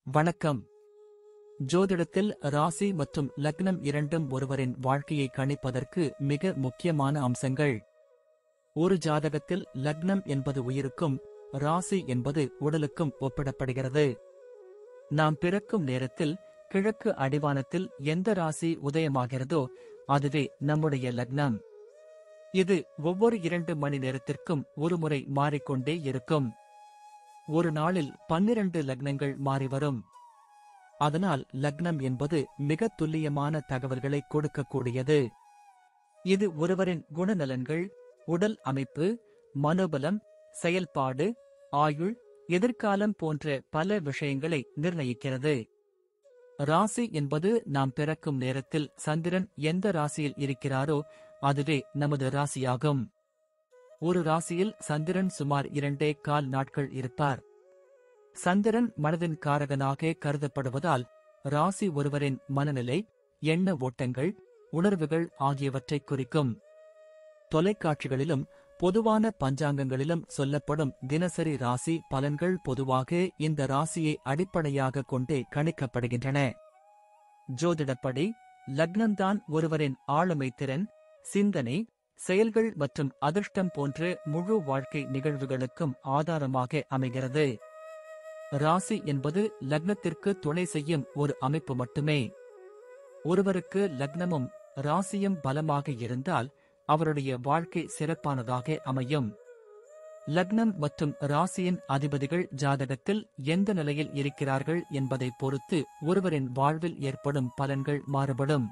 வணக்கம். ஜோதிடத்தில் ராசி மற்றும் லக்னம் இரண்டும் ஒருவரின் வாழ்க்கையை கணிப்பதற்கு மிக முக்கியமான அம்சங்கள். ஒரு ஜாதகத்தில் லக்னம் என்பது உயிருக்கும், ராசி என்பது உடலுக்கும் ஒப்பிடப்படுகிறது. நாம் பிறக்கும் நேரத்தில் கிழக்கு அடிவானத்தில் எந்த ராசி உதயமாகிறதோ அதுவே நம்முடைய லக்னம். இது ஒவ்வொரு 2 மணி நேரத்திற்கும் ஒருமுறை மாறிக்கொண்டே இருக்கும். ஒரு நாளில் 12 லக்னங்கள் மாறிவரும். அதனால் லக்னம் என்பது மிக துல்லியமான தகவல்களை கொடுக்கக்கூடியது. இது ஒருவரின் குணநலன்கள், உடல் அமைப்பு, மனோபலம், செயல்பாடு, ஆயுள், எதிர்காலம் போன்ற பல விஷயங்களை நிர்ணயிக்கிறது. ராசி என்பது நாம் பிறக்கும் நேரத்தில் சந்திரன் எந்த ராசியில் இருக்கிறாரோ அதுவே நமது ராசியாகும். ஒரு ராசியில் சந்திரன் சுமார் 2.25 நாட்கள் இருப்பார். சந்திரன் மனதின் காரகனாக கருதப்படுவதால் ராசி ஒருவரின் மனநிலை, எண்ண ஓட்டங்கள், உணர்வுகள் ஆகியவற்றை குறிக்கும். தொலைக்காட்சிகளிலும் பொதுவான பஞ்சாங்கங்களிலும் சொல்லப்படும் தினசரி ராசி பலன்கள் பொதுவாக இந்த ராசியை அடிப்படையாக கொண்டே கணிக்கப்படுகின்றன. ஜோதிடப்படி லக்னம்தான் ஒருவரின் ஆளுமை திறன், சிந்தனை, செயல்கள் மற்றும் அதிர்ஷ்டம் போன்ற முழு வாழ்க்கை நிகழ்வுகளுக்கும் ஆதாரமாக அமைகிறது. ராசி என்பது லக்னத்திற்கு துணை செய்யும் ஒரு அமைப்பு மட்டுமே. ஒருவருக்கு லக்னமும் ராசியும் பலமாக இருந்தால் அவருடைய வாழ்க்கை சிறப்பானதாக அமையும். லக்னம் மற்றும் ராசியின் அதிபதிகள் ஜாதகத்தில் எந்த நிலையில் இருக்கிறார்கள் என்பதை பொறுத்து ஒருவரின் வாழ்வில் ஏற்படும் பலன்கள் மாறுபடும்.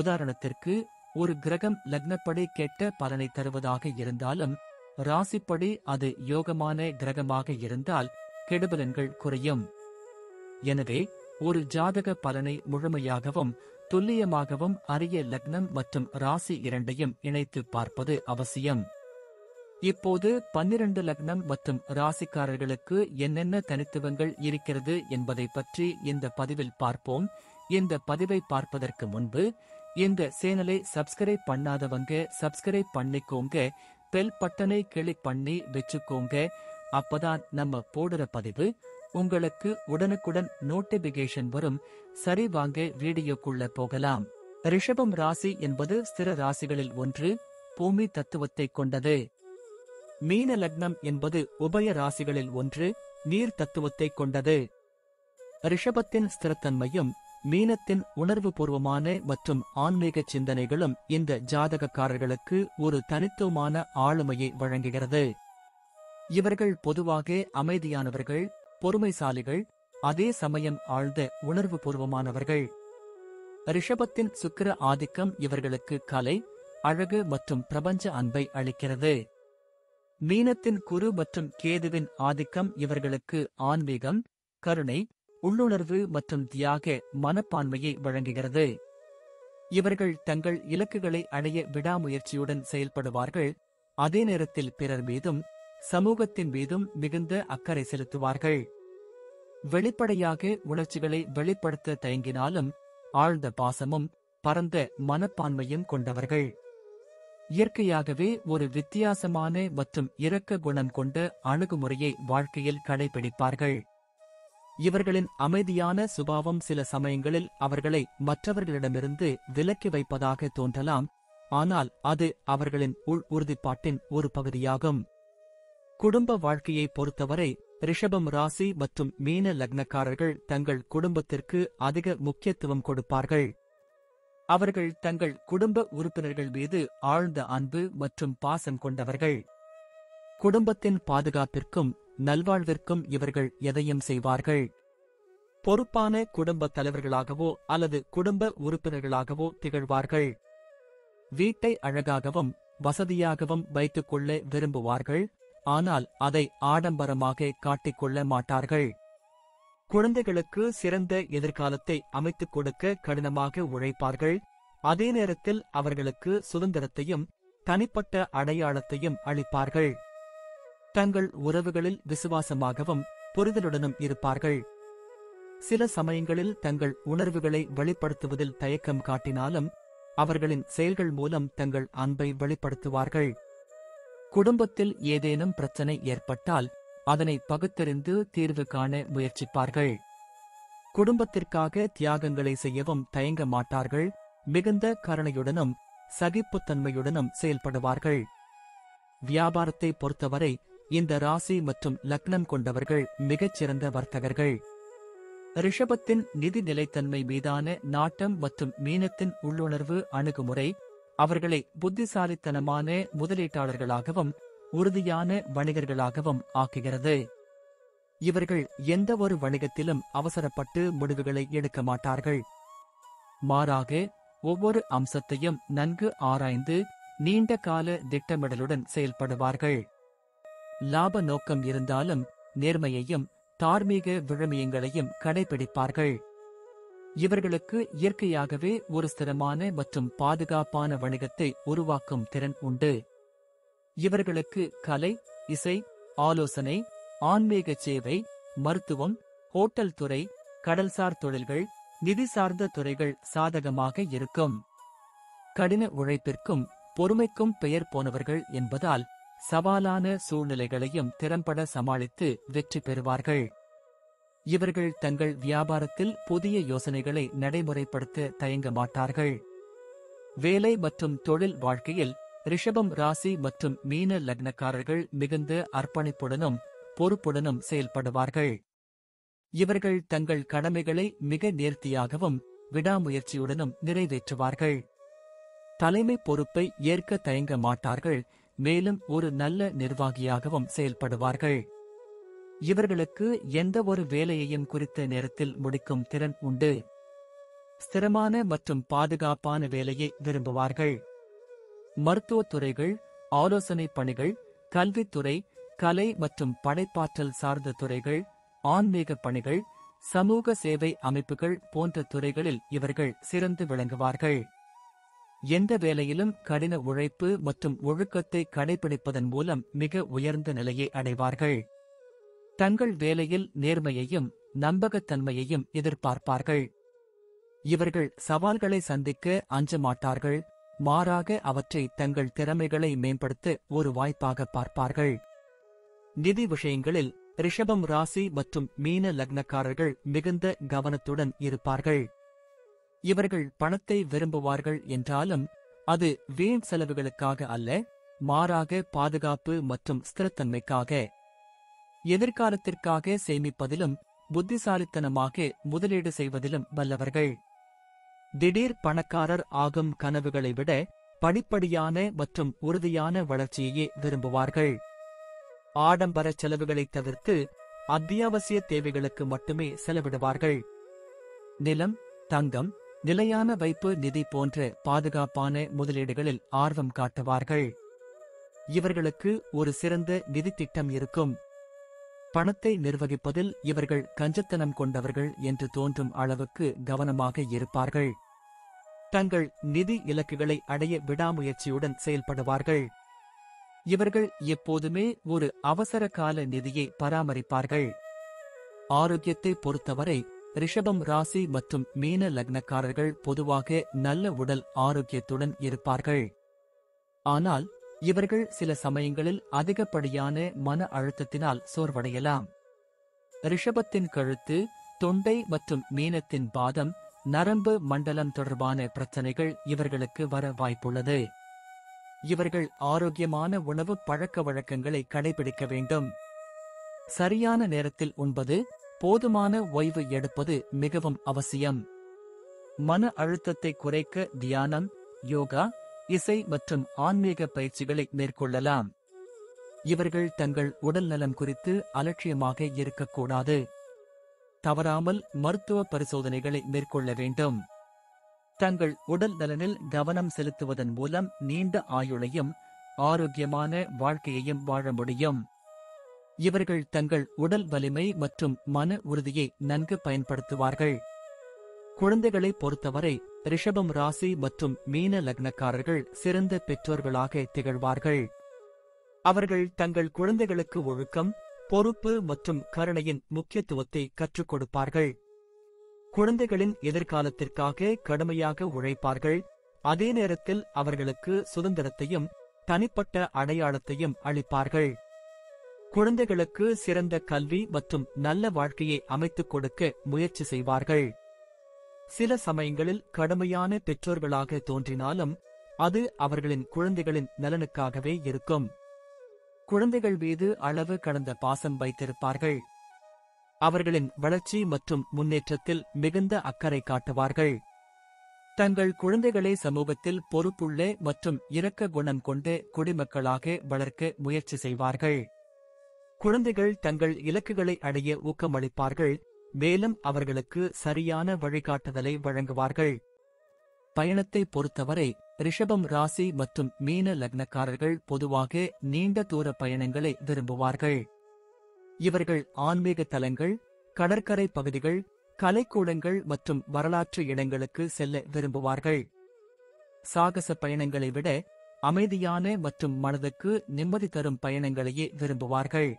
உதாரணத்திற்கு, ஒரு கிரகம் லக்னப்படி கெட்ட பலனை தருவதாக இருந்தாலும் ராசிப்படி அது யோகமான கிரகமாக இருந்தால் கெடுபலன்கள் குறையும். எனவே ஒரு ஜாதக பலனை முழுமையாகவும் துல்லியமாகவும் அறிய லக்னம் மற்றும் ராசி இரண்டையும் இணைத்து பார்ப்பது அவசியம். இப்போது 12 லக்னம் மற்றும் ராசிக்காரர்களுக்கு என்னென்ன தனித்துவங்கள் இருக்கிறது என்பதை பற்றி இந்த பதிவில் பார்ப்போம். இந்த பதிவை பார்ப்பதற்கு முன்பு இந்த சேனலை சப்ஸ்கிரைப் பண்ணாதவங்க சப்ஸ்கிரைப் பண்ணிக்கோங்க, பெல் பட்டனை கிளிக் பண்ணி வச்சுக்கோங்க. அப்பதான் நம்ம போடுற பதிவு உங்களுக்கு உடனுக்குடன் நோட்டிபிகேஷன் வரும். சரி, வாங்க வீடியோக்குள்ள போகலாம். ரிஷபம் ராசி என்பது ஸ்திர ராசிகளில் ஒன்று, பூமி தத்துவத்தை கொண்டது. மீன லக்னம் என்பது உபய ராசிகளில் ஒன்று, நீர் தத்துவத்தை கொண்டது. ரிஷபத்தின் ஸ்திரத்தன்மையும் மீனத்தின் உணர்வுபூர்வமான மற்றும் ஆன்மீக சிந்தனைகளும் இந்த ஜாதகக்காரர்களுக்கு ஒரு தனித்துவமான ஆளுமையை வழங்குகிறது. இவர்கள் பொதுவாக அமைதியானவர்கள், பொறுமைசாலிகள், அதே சமயம் ஆழ்ந்த உணர்வுபூர்வமானவர்கள். ரிஷபத்தின் சுக்கிர ஆதிக்கம் இவர்களுக்கு கலை, அழகு மற்றும் பிரபஞ்ச அன்பை அளிக்கிறது. மீனத்தின் குரு மற்றும் கேதுவின் ஆதிக்கம் இவர்களுக்கு ஆன்மீகம், கருணை, உள்ளுணர்வு மற்றும் தியாக மனப்பான்மையை வழங்குகிறது. இவர்கள் தங்கள் இலக்குகளை அடைய விடாமுயற்சியுடன் செயல்படுவார்கள். அதே நேரத்தில் பிறர் மீதும் சமூகத்தின் மீதும் மிகுந்த அக்கறை செலுத்துவார்கள். வெளிப்படையாக உணர்ச்சிகளை வெளிப்படுத்த தயங்கினாலும் ஆழ்ந்த பாசமும் பரந்த மனப்பான்மையும் கொண்டவர்கள். இயற்கையாகவே ஒரு வித்தியாசமான மற்றும் இரக்க குணம் கொண்ட அணுகுமுறையை வாழ்க்கையில் கடைபிடிப்பார்கள். இவர்களின் அமைதியான சுபாவம் சில சமயங்களில் அவர்களை மற்றவர்களிடமிருந்து விலக்கி வைப்பதாக தோன்றலாம், ஆனால் அது அவர்களின் உள் உறுதிப்பாட்டின் ஒரு பகுதியாகும். குடும்ப வாழ்க்கையை பொறுத்தவரை ரிஷபம் ராசி மற்றும் மீன லக்னக்காரர்கள் தங்கள் குடும்பத்திற்கு அதிக முக்கியத்துவம் கொடுப்பார்கள். அவர்கள் தங்கள் குடும்ப உறுப்பினர்கள் மீது ஆழ்ந்த அன்பு மற்றும் பாசம் கொண்டவர்கள். குடும்பத்தின் பாதுகாப்பிற்கும் நல்வாழ்விற்கும் இவர்கள் எதையும் செய்வார்கள். பொறுப்பான குடும்ப தலைவர்களாகவோ அல்லது குடும்ப உறுப்பினர்களாகவோ திகழ்வார்கள். வீட்டை அழகாகவும் வசதியாகவும் வைத்துக்கொள்ள விரும்புவார்கள், ஆனால் அதை ஆடம்பரமாக காட்டிக்கொள்ள மாட்டார்கள். குழந்தைகளுக்கு சிறந்த எதிர்காலத்தை அமைத்துக் கொடுக்க கடினமாக உழைப்பார்கள். அதே நேரத்தில் அவர்களுக்கு சுதந்திரத்தையும் தனிப்பட்ட அடையாளத்தையும் அளிப்பார்கள். தங்கள் உறவுகளில் விசுவாசமாகவும் புரிதலுடனும் இருப்பார்கள். சில சமயங்களில் தங்கள் உணர்வுகளை வெளிப்படுத்துவதில் தயக்கம் காட்டினாலும் அவர்களின் செயல்கள் மூலம் தங்கள் அன்பை வெளிப்படுத்துவார்கள். குடும்பத்தில் ஏதேனும் பிரச்சனை ஏற்பட்டால் அதனை பகுத்தறிந்து தீர்வு காண முயற்சிப்பார்கள். குடும்பத்திற்காக தியாகங்களை செய்யவும் தயங்க மாட்டார்கள். மிகுந்த கருணையுடனும் சகிப்புத்தன்மையுடனும் செயல்படுவார்கள். வியாபாரத்தை பொறுத்தவரை இந்த ராசி மற்றும் லக்னம் கொண்டவர்கள் மிகச்சிறந்த வர்த்தகர்கள். ரிஷபத்தின் நிதி நிலைத்தன்மை மீதான நாட்டம் மற்றும் மீனத்தின் உள்ளுணர்வு அணுகுமுறை அவர்களை புத்திசாலித்தனமான முதலீட்டாளர்களாகவும் உறுதியான வணிகர்களாகவும் ஆக்குகிறது. இவர்கள் எந்த ஒரு வணிகத்திலும் அவசரப்பட்டு முடிவுகளை எடுக்க மாட்டார்கள். மாறாக ஒவ்வொரு அம்சத்தையும் நன்கு ஆராய்ந்து நீண்ட கால திட்டமிடலுடன் செயல்படுவார்கள். லாப நோக்கம் இருந்தாலும் நேர்மையையும் தார்மீக விழுமியங்களையும் கடைபிடிப்பார்கள். இவர்களுக்கு இயற்கையாகவே ஒரு ஸ்திரமான மற்றும் பாதுகாப்பான வணிகத்தை உருவாக்கும் திறன் உண்டு. இவர்களுக்கு கலை, இசை, ஆலோசனை, ஆன்மீக சேவை, மருத்துவம், ஹோட்டல் துறை, கடல்சார் தொழில்கள், நிதி சார்ந்த துறைகள் சாதகமாக இருக்கும். கடின உழைப்பிற்கும் பொறுமைக்கும் பெயர் போனவர்கள் என்பதால் சவாலான சூழ்நிலைகளையும் திறம்பட சமாளித்து வெற்றி பெறுவார்கள். இவர்கள் தங்கள் வியாபாரத்தில் புதிய யோசனைகளை நடைமுறைப்படுத்த தயங்க மாட்டார்கள். வேலை மற்றும் தொழில் வாழ்க்கையில் ரிஷபம் ராசி மற்றும் மீன லக்னக்காரர்கள் மிகுந்த அர்ப்பணிப்புடனும் பொறுப்புடனும் செயல்படுவார்கள். இவர்கள் தங்கள் கடமைகளை மிக நேர்த்தியாகவும் விடாமுயற்சியுடனும் நிறைவேற்றுவார்கள். தலைமை பொறுப்பை ஏற்க தயங்க மாட்டார்கள். மேலும் ஒரு நல்ல நிர்வாகியாகவும் செயல்படுவார்கள். இவர்களுக்கு எந்த ஒரு வேலையையும் குறித்த நேரத்தில் முடிக்கும் திறன் உண்டு. ஸ்திரமான மற்றும் பாதுகாப்பான வேலையை விரும்புவார்கள். மருத்துவத் துறைகள், ஆலோசனை பணிகள், கல்வித்துறை, கலை மற்றும் படைப்பாற்றல் சார்ந்த துறைகள், ஆன்மீக பணிகள், சமூக சேவை அமைப்புகள் போன்ற துறைகளில் இவர்கள் சிறந்து விளங்குவார்கள். எந்த வேலையிலும் கடின உழைப்பு மற்றும் ஒழுக்கத்தை கடைபிடிப்பதன் மூலம் மிக உயர்ந்த நிலையை அடைவார்கள். தங்கள் வேலையில் நேர்மையையும் நம்பகத்தன்மையையும் எதிர்பார்ப்பார்கள். இவர்கள் சவால்களை சந்திக்க அஞ்ச மாட்டார்கள். மாறாக அவற்றை தங்கள் திறமைகளை மேம்படுத்த ஒரு வாய்ப்பாக பார்ப்பார்கள். நிதி விஷயங்களில் ரிஷபம் ராசி மற்றும் மீன லக்னக்காரர்கள் மிகுந்த கவனத்துடன் இருப்பார்கள். இவர்கள் பணத்தை விரும்புவார்கள் என்றாலும் அது வீண் செலவுகளுக்காக அல்ல, மாறாக பாதுகாப்பு மற்றும் ஸ்திரத்தன்மைக்காக. எதிர்காலத்திற்காக சேமிப்பதிலும் புத்திசாலித்தனமாக முதலீடு செய்வதிலும் வல்லவர்கள். திடீர் பணக்காரர் ஆகும் கனவுகளை விட படிப்படியான மற்றும் உறுதியான வளர்ச்சியையே விரும்புவார்கள். ஆடம்பர செலவுகளை தவிர்த்து அத்தியாவசிய தேவைகளுக்கு மட்டுமே செலவிடுவார்கள். நிலம், தங்கம், நிலையான வைப்பு நிதி போன்ற பாதுகாப்பான முதலீடுகளில் ஆர்வம் காட்டுவார்கள். இவர்களுக்கு ஒரு சிறந்த நிதி திட்டம் இருக்கும். பணத்தை நிர்வகிப்பதில் இவர்கள் கஞ்சத்தனம் கொண்டவர்கள் என்று தோன்றும் அளவுக்கு கவனமாக இருப்பார்கள். தங்கள் நிதி இலக்குகளை அடைய விடாமுயற்சியுடன் செயல்படுவார்கள். இவர்கள் எப்போதுமே ஒரு அவசர கால நிதியை பராமரிப்பார்கள். ஆரோக்கியத்தை பொறுத்தவரை ரிஷபம் ராசி மற்றும் மீன லக்னக்காரர்கள் பொதுவாக நல்ல உடல் ஆரோக்கியத்துடன் இருப்பார்கள். ஆனால் இவர்கள் சில சமயங்களில் அதிகப்படியான மன அழுத்தத்தினால் சோர்வடையலாம். ரிஷபத்தின் கழுத்து, தொண்டை மற்றும் மீனத்தின் பாதம், நரம்பு மண்டலம் தொடர்பான பிரச்சனைகள் இவர்களுக்கு வர வாய்ப்புள்ளது. இவர்கள் ஆரோக்கியமான உணவு பழக்க வழக்கங்களை கடைபிடிக்க வேண்டும். சரியான நேரத்தில் உண்பது, போதுமான ஓய்வு எடுப்பது மிகவும் அவசியம். மன அழுத்தத்தை குறைக்க தியானம், யோகா, இசை மற்றும் ஆன்மீக பயிற்சிகளை மேற்கொள்ளலாம். இவர்கள் தங்கள் உடல் நலம் குறித்து அலட்சியமாக இருக்கக்கூடாது. தவறாமல் மருத்துவ பரிசோதனைகளை மேற்கொள்ள வேண்டும். தங்கள் உடல் நலனில் கவனம் செலுத்துவதன் மூலம் நீண்ட ஆயுளையும் ஆரோக்கியமான வாழ்க்கையையும் வாழ முடியும். இவர்கள் தங்கள் உடல் வலிமை மற்றும் மன உறுதியை நன்கு பயன்படுத்துவார்கள். குழந்தைகளை பொறுத்தவரை ரிஷபம் ராசி மற்றும் மீன லக்னக்காரர்கள் சிறந்த பெற்றோர்களாக திகழ்வார்கள். அவர்கள் தங்கள் குழந்தைகளுக்கு ஒழுக்கம், பொறுப்பு மற்றும் கருணையின் முக்கியத்துவத்தை கற்றுக் கொடுப்பார்கள். குழந்தைகளின் எதிர்காலத்திற்காக கடுமையாக உழைப்பார்கள். அதே நேரத்தில் அவர்களுக்கு சுதந்திரத்தையும் தனிப்பட்ட அடையாளத்தையும் அளிப்பார்கள். குழந்தைகளுக்கு சிறந்த கல்வி மற்றும் நல்ல வாழ்க்கையை அமைத்துக் கொடுக்க முயற்சி செய்வார்கள். சில சமயங்களில் கடுமையான பெற்றோர்களாக தோன்றினாலும் அது அவர்களின் குழந்தைகளின் நலனுக்காகவே இருக்கும். குழந்தைகள் மீது அளவு கடந்த பாசம் வைத்திருப்பார்கள். அவர்களின் வளர்ச்சி மற்றும் முன்னேற்றத்தில் மிகுந்த அக்கறை காட்டுவார்கள். தங்கள் குழந்தைகளை சமூகத்தில் பொறுப்புள்ள மற்றும் இரக்க குணம் கொண்ட குடிமக்களாக வளர்க்க முயற்சி செய்வார்கள். குழந்தைகள் தங்கள் இலக்குகளை அடைய ஊக்கமளிப்பார்கள், மேலும் அவர்களுக்கு சரியான வழிகாட்டுதலை வழங்குவார்கள். பயணத்தை பொறுத்தவரை ரிஷபம் ராசி மற்றும் மீன லக்னக்காரர்கள் பொதுவாக நீண்ட தூர பயணங்களை விரும்புவார்கள். இவர்கள் ஆன்மீக தலங்கள், கடற்கரை பகுதிகள், கலைக்கூடங்கள் மற்றும் வரலாற்று இடங்களுக்கு செல்ல விரும்புவார்கள். சாகச பயணங்களை விட அமைதியான மற்றும் மனதுக்கு நிம்மதி தரும் பயணங்களையே விரும்புவார்கள்.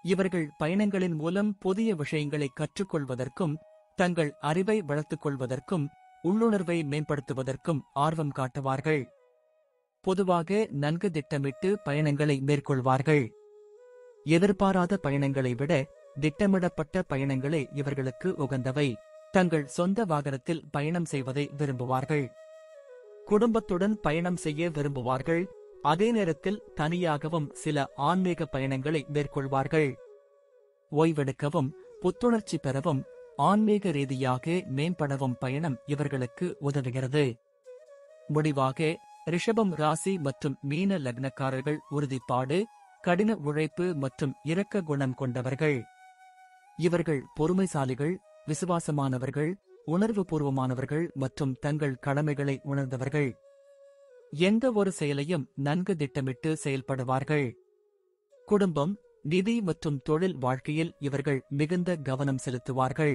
இவர்கள் பயணங்களின் மூலம் புதிய விஷயங்களை கற்றுக்கொள்வதற்கும் தங்கள் அறிவை வளர்த்துக் கொள்வதற்கும் உள்ளுணர்வை மேம்படுத்துவதற்கும் ஆர்வம் காட்டுவார்கள். பொதுவாக நன்கு திட்டமிட்டு பயணங்களை மேற்கொள்வார்கள். எதிர்பாராத பயணங்களை விட திட்டமிடப்பட்ட பயணங்களே இவர்களுக்கு உகந்தவை. தங்கள் சொந்த வாகனத்தில் பயணம் செய்வதை விரும்புவார்கள். குடும்பத்துடன் பயணம் செய்ய விரும்புவார்கள். அதே நேரத்தில் தனியாகவும் சில ஆன்மீக பயணங்களை மேற்கொள்வார்கள். ஓய்வெடுக்கவும் புத்துணர்ச்சி பெறவும் ஆன்மீக ரீதியாக மேம்படவும் பயணம் இவர்களுக்கு உதவுகிறது. முடிவாக ரிஷபம் ராசி மற்றும் மீன லக்னக்காரர்கள் உறுதிப்பாடு, கடின உழைப்பு மற்றும் இரக்க குணம் கொண்டவர்கள். இவர்கள் பொறுமைசாலிகள், விசுவாசமானவர்கள், உணர்வுபூர்வமானவர்கள் மற்றும் தங்கள் கடமைகளை உணர்ந்தவர்கள். எந்த ஒரு செயலையும் நன்கு திட்டமிட்டு செயல்படுவார்கள். குடும்பம், நிதி மற்றும் தொழில் வாழ்க்கையில் இவர்கள் மிகுந்த கவனம் செலுத்துவார்கள்.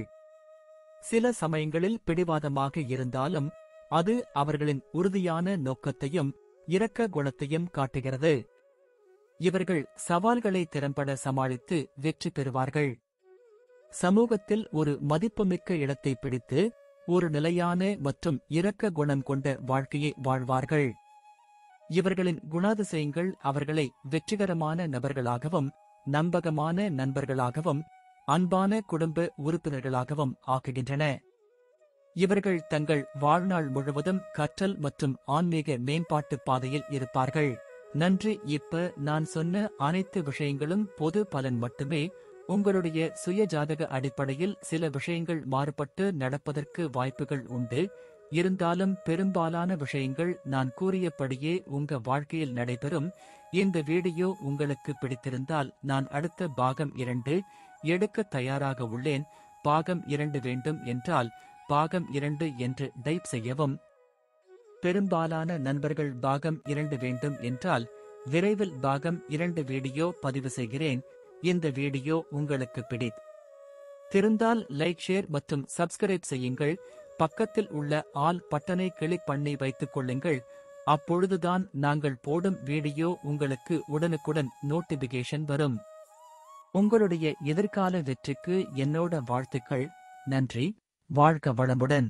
சில சமயங்களில் பிடிவாதமாக இருந்தாலும் அது அவர்களின் உறுதியான நோக்கத்தையும் இரக்க குணத்தையும் காட்டுகிறது. இவர்கள் சவால்களை திறம்பட சமாளித்து வெற்றி பெறுவார்கள். சமூகத்தில் ஒரு மதிப்புமிக்க இடத்தை பிடித்து ஒரு நிலையான மற்றும் இரக்க குணம் கொண்ட வாழ்க்கையை வாழ்வார்கள். இவர்களின் குணாதிசயங்கள் அவர்களை வெற்றிகரமான நபர்களாகவும் நம்பகமான நண்பர்களாகவும் அன்பான குடும்ப உறுப்பினர்களாகவும் ஆக்குகின்றன. இவர்கள் தங்கள் வாழ்நாள் முழுவதும் கற்றல் மற்றும் ஆன்மீக மேம்பாட்டு பாதையில் இருப்பார்கள். நன்றி. இப்ப நான் சொன்ன அனைத்து விஷயங்களும் பொது பலன் மட்டுமே. உங்களுடைய சுய ஜாதக அடிப்படையில் சில விஷயங்கள் மாறுபட்டு நடப்பதற்கு வாய்ப்புகள் உண்டு. இருந்தாலும் பெரும்பாலான விஷயங்கள் நான் கூறியபடியே உங்க வாழ்க்கையில் நடைபெறும். இந்த வீடியோ உங்களுக்கு பிடித்திருந்தால் நான் அடுத்த பாகம் 2 எடுக்க தயாராக உள்ளேன். பாகம் 2 வேண்டும் என்றால் பாகம் 2 என்று டைப் செய்யவும். பெரும்பாலான நண்பர்கள் பாகம் 2 வேண்டும் என்றால் விரைவில் பாகம் 2 வீடியோ பதிவு செய்கிறேன். இந்த வீடியோ உங்களுக்கு பிடித்திருந்தால் லைக், ஷேர் மற்றும் சப்ஸ்கிரைப் செய்யுங்கள். பக்கத்தில் உள்ள ஆல் பட்டனை கிளிக் பண்ணி வைத்துக் கொள்ளுங்கள். அப்பொழுதுதான் நாங்கள் போடும் வீடியோ உங்களுக்கு உடனுக்குடன் நோட்டிபிகேஷன் வரும். உங்களுடைய எதிர்கால வெற்றிக்கு என்னோட வாழ்த்துக்கள். நன்றி. வாழ்க வளமுடன்.